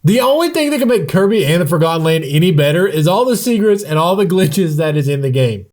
The only thing that can make Kirby and the Forgotten Land any better is all the secrets and all the glitches that is in the game.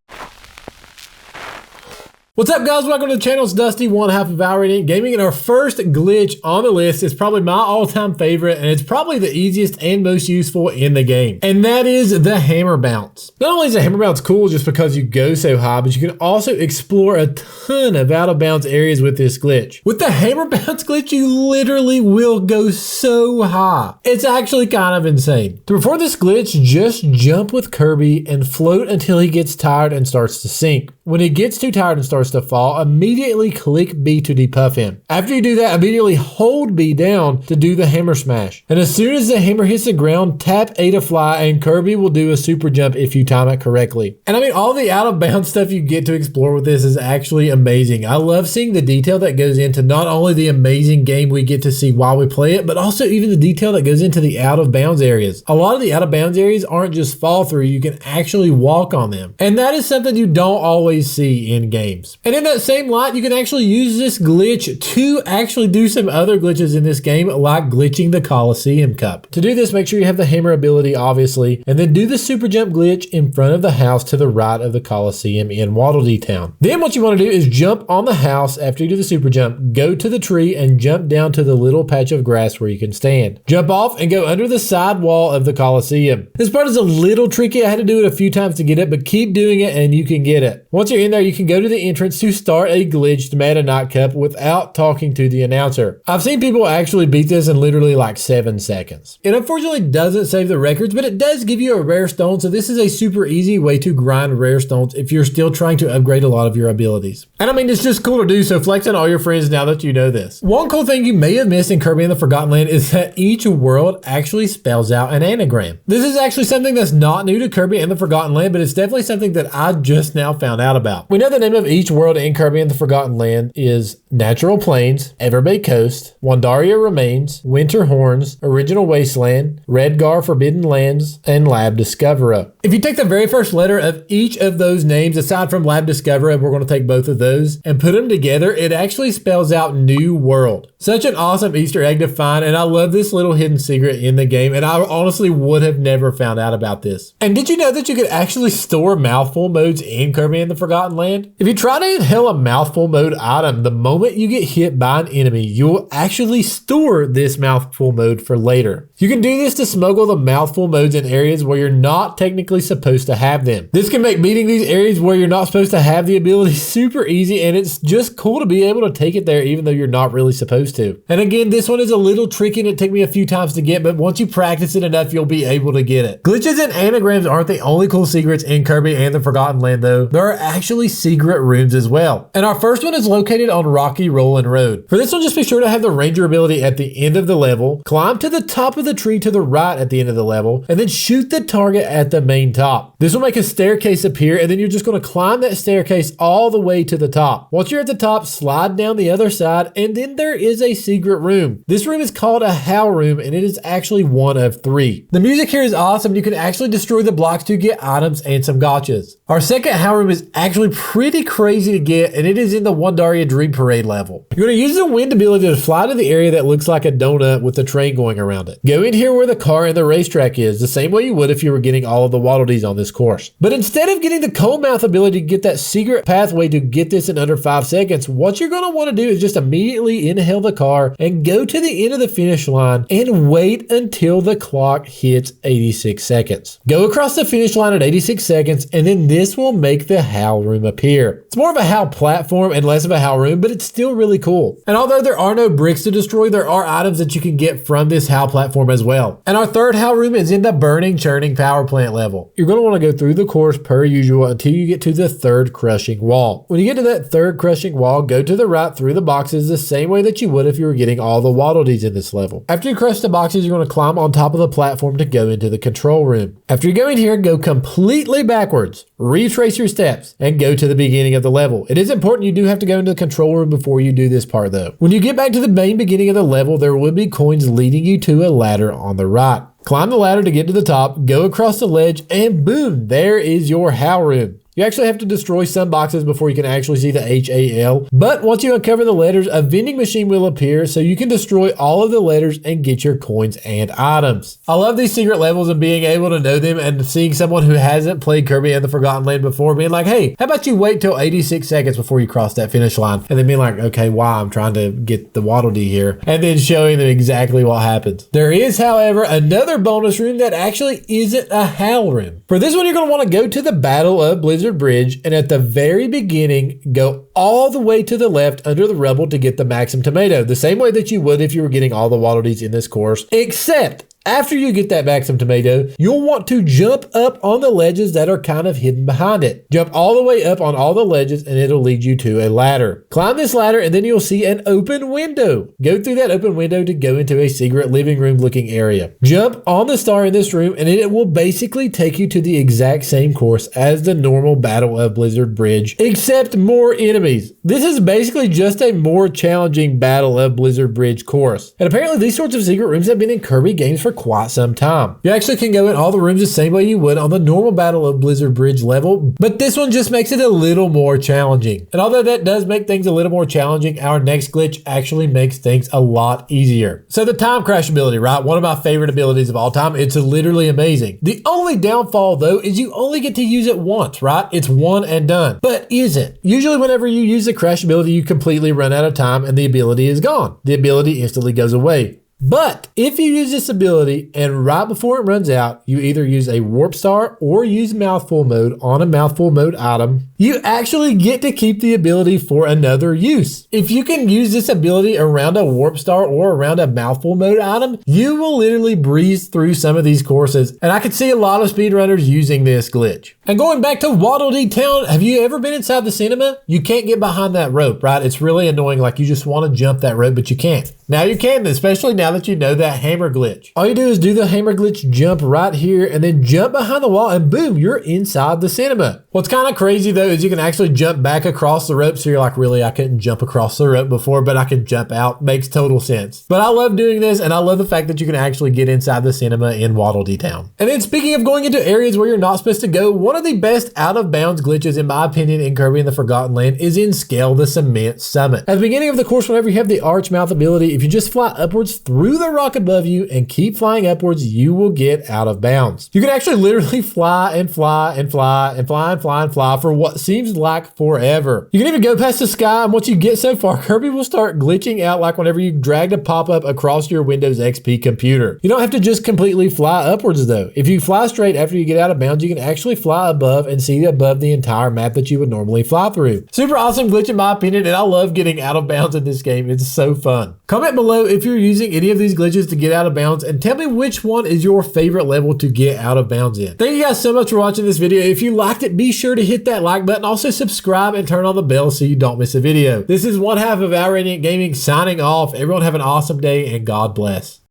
What's up, guys? Welcome to the channel. It's Dusty, one half of HAL Radiant Gaming, and our first glitch on the list is probably my all-time favorite, and it's probably the easiest and most useful in the game, and that is the hammer bounce. Not only is the hammer bounce cool just because you go so high, but you can also explore a ton of out-of-bounds areas with this glitch. With the hammer bounce glitch, you literally will go so high. It's actually kind of insane. To perform this glitch, just jump with Kirby and float until he gets tired and starts to sink. When he gets too tired and starts to fall, immediately click B to depuff him. After you do that, immediately hold B down to do the hammer smash. And as soon as the hammer hits the ground, tap A to fly, and Kirby will do a super jump if you time it correctly. And I mean, all the out of bounds stuff you get to explore with this is actually amazing. I love seeing the detail that goes into not only the amazing game we get to see while we play it, but also even the detail that goes into the out of bounds areas. A lot of the out of bounds areas aren't just fall through, you can actually walk on them. And that is something you don't always see in games. And in that same light, you can actually use this glitch to actually do some other glitches in this game, like glitching the Coliseum Cup. To do this, make sure you have the hammer ability, obviously, and then do the super jump glitch in front of the house to the right of the Coliseum in Waddle Town. Then what you want to do is jump on the house after you do the super jump, go to the tree and jump down to the little patch of grass where you can stand. Jump off and go under the side wall of the Coliseum. This part is a little tricky. I had to do it a few times to get it, but keep doing it and you can get it. Once you're in there, you can go to the entrance to start a glitched Meta Knight Cup without talking to the announcer. I've seen people actually beat this in literally like 7 seconds. It unfortunately doesn't save the records, but it does give you a rare stone, so this is a super easy way to grind rare stones if you're still trying to upgrade a lot of your abilities. And I mean, it's just cool to do, so flex on all your friends now that you know this. One cool thing you may have missed in Kirby and the Forgotten Land is that each world actually spells out an anagram. This is actually something that's not new to Kirby and the Forgotten Land, but it's definitely something that I just now found out about. We know the name of each world in Kirby and the Forgotten Land is Natural Plains, Everbay Coast, Wandaria Remains, Winter Horns, Original Wasteland, Redgar Forbidden Lands, and Lab Discovera. If you take the very first letter of each of those names, aside from Lab Discovera, we're going to take both of those, and put them together, it actually spells out New World. Such an awesome Easter egg to find, and I love this little hidden secret in the game, and I honestly would have never found out about this. And did you know that you could actually store Mouthful modes in Kirby and the Forgotten Land? If you try to inhale a Mouthful mode item, the moment you get hit by an enemy, you'll actually store this Mouthful mode for later. You can do this to smuggle the Mouthful modes in areas where you're not technically supposed to have them. This can make beating these areas where you're not supposed to have the ability super easy, and it's just cool to be able to take it there even though you're not really supposed to. And again, this one is a little tricky and it took me a few times to get, but once you practice it enough, you'll be able to get it. Glitches and anagrams aren't the only cool secrets in Kirby and the Forgotten Land though. There are actually secret rooms as well. And our first one is located on Rocky Rollin' Road. For this one, just be sure to have the ranger ability at the end of the level, climb to the top of the tree to the right at the end of the level, and then shoot the target at the main top. This will make a staircase appear, and then you're just going to climb that staircase all the way to the top. Once you're at the top, slide down the other side, and then there is a secret room. This room is called a HAL Room, and it is actually one of 3. The music here is awesome. You can actually destroy the blocks to get items and some gotchas. Our second HAL Room is actually pretty crazy to get, and it is in the Wandaria Dream Parade level. You're going to use the wind ability to fly to the area that looks like a donut with a train going around it. Go in here where the car and the racetrack is, the same way you would if you were getting all of the Waddle Dees on this course. But instead of getting the cold mouth ability to get that secret pathway to get this in under 5 seconds, what you're going to want to do is just immediately inhale the car and go to the end of the finish line and wait until the clock hits 86 seconds. Go across the finish line at 86 seconds, and then this will make the HAL Room appear. It's more of a HAL platform and less of a HAL Room, but it's still really cool. And although there are no bricks to destroy, there are items that you can get from this HAL platform as well. And our third HAL Room is in the Burning Churning Power Plant level. You're going to want to go through the course per usual until you get to the third crushing wall. When you get to that third crushing wall, go to the right through the boxes the same way that you would if you were getting all the Waddle Dees in this level. After you crush the boxes, you're going to climb on top of the platform to go into the control room. After you go in here, go completely backwards, retrace your steps, and go to the beginning of the level. It is important you do have to go into the control room before you do this part though. When you get back to the main beginning of the level, there will be coins leading you to a ladder on the right. Climb the ladder to get to the top, go across the ledge, and boom, there is your HAL Room. You actually have to destroy some boxes before you can actually see the HAL. But once you uncover the letters, a vending machine will appear so you can destroy all of the letters and get your coins and items. I love these secret levels and being able to know them, and seeing someone who hasn't played Kirby and the Forgotten Land before being like, hey, how about you wait till 86 seconds before you cross that finish line? And then being like, okay, why? I'm trying to get the Waddle Dee here. And then showing them exactly what happens. There is, however, another bonus room that actually isn't a HAL room. For this one, you're going to want to go to the Battle of Blizzard Bridge, and at the very beginning, go all the way to the left under the rubble to get the Maxim Tomato, the same way that you would if you were getting all the Waddle Dees in this course, except after you get that Maxim Tomato, you'll want to jump up on the ledges that are kind of hidden behind it. Jump all the way up on all the ledges and it'll lead you to a ladder. Climb this ladder and then you'll see an open window. Go through that open window to go into a secret living room looking area. Jump on the star in this room and it will basically take you to the exact same course as the normal Battle of Blizzard Bridge, except more enemies. This is basically just a more challenging Battle of Blizzard Bridge course. And apparently these sorts of secret rooms have been in Kirby games for quite some time. You actually can go in all the rooms the same way you would on the normal Battle of Blizzard Bridge level, but this one just makes it a little more challenging. And although that does make things a little more challenging, our next glitch actually makes things a lot easier. So the time crash ability, right? One of my favorite abilities of all time. It's literally amazing. The only downfall though is you only get to use it once, right? It's one and done. But is it? Usually whenever you use the crash ability, you completely run out of time and the ability is gone. The ability instantly goes away. But if you use this ability and right before it runs out, you either use a warp star or use Mouthful mode on a Mouthful mode item, you actually get to keep the ability for another use. If you can use this ability around a warp star or around a Mouthful mode item, you will literally breeze through some of these courses. And I could see a lot of speedrunners using this glitch. And going back to Waddle Dee Town, have you ever been inside the cinema? You can't get behind that rope, right? It's really annoying. Like you just want to jump that rope, but you can't. Now you can, especially now that you know that hammer glitch. All you do is do the hammer glitch, jump right here, and then jump behind the wall, and boom, you're inside the cinema. What's kind of crazy though is you can actually jump back across the rope, so you're like, really, I couldn't jump across the rope before, but I can jump out. Makes total sense. But I love doing this, and I love the fact that you can actually get inside the cinema in Waddle Dee Town. And then speaking of going into areas where you're not supposed to go, one of the best out-of-bounds glitches, in my opinion, in Kirby and the Forgotten Land is in Scale the Cement Summit. At the beginning of the course, whenever you have the arch mouth ability, if you just fly upwards through the rock above you and keep flying upwards, you will get out of bounds. You can actually literally fly and fly and fly and fly and fly and fly for what seems like forever. You can even go past the sky, and once you get so far, Kirby will start glitching out like whenever you drag a pop-up across your Windows XP computer. You don't have to just completely fly upwards though. If you fly straight after you get out of bounds, you can actually fly above and see above the entire map that you would normally fly through. Super awesome glitch in my opinion, and I love getting out of bounds in this game. It's so fun. Comment below if you're using any of these glitches to get out of bounds, and tell me which one is your favorite level to get out of bounds in. Thank you guys so much for watching this video. If you liked it, be sure to hit that like button. Also subscribe and turn on the bell so you don't miss a video. This is one half of HAL Radiant Gaming signing off. Everyone have an awesome day and God bless.